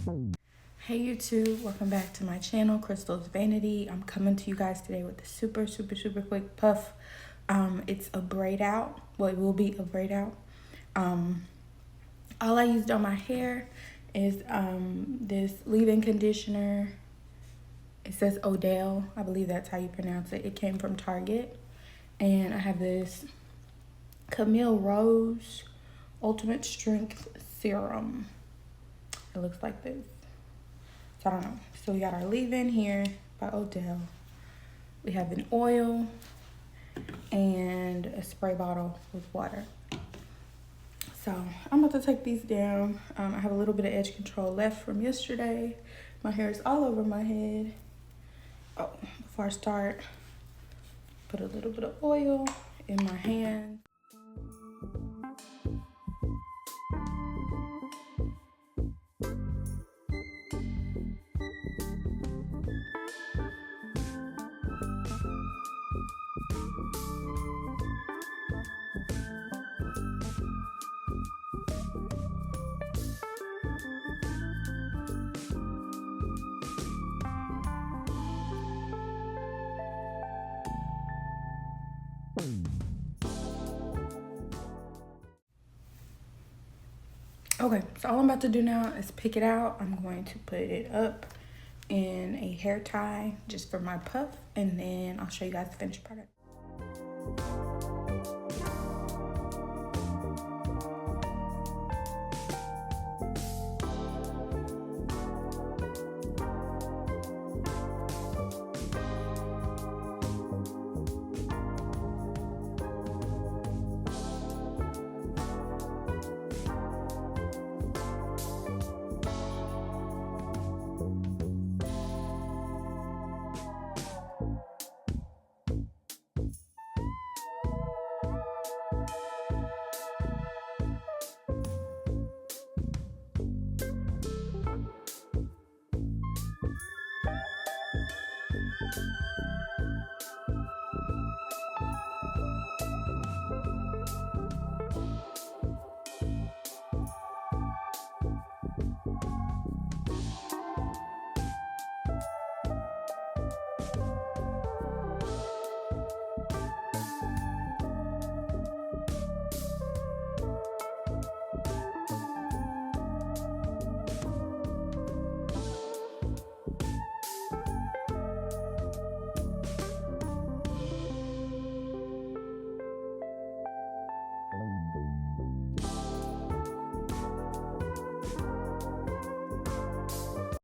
Hey YouTube, welcome back to my channel, Crystal's Vanity. I'm coming to you guys today with a super quick puff. It's a braid out. Well, it will be a braid out. All I used on my hair is this leave-in conditioner. It says Odele. I believe that's how you pronounce it. It came from Target. And I have this Camille Rose Ultimate Strength Serum. It looks like this. So I don't know. So we got our leave-in here by Odele. We have an oil and a spray bottle with water. So I'm about to take these down. I have a little bit of edge control left from yesterday. My hair is all over my head. Oh, before I start, put a little bit of oil in my hand. Okay, so all I'm about to do now is pick it out. I'm going to put it up in a hair tie just for my puff, and then I'll show you guys the finished product.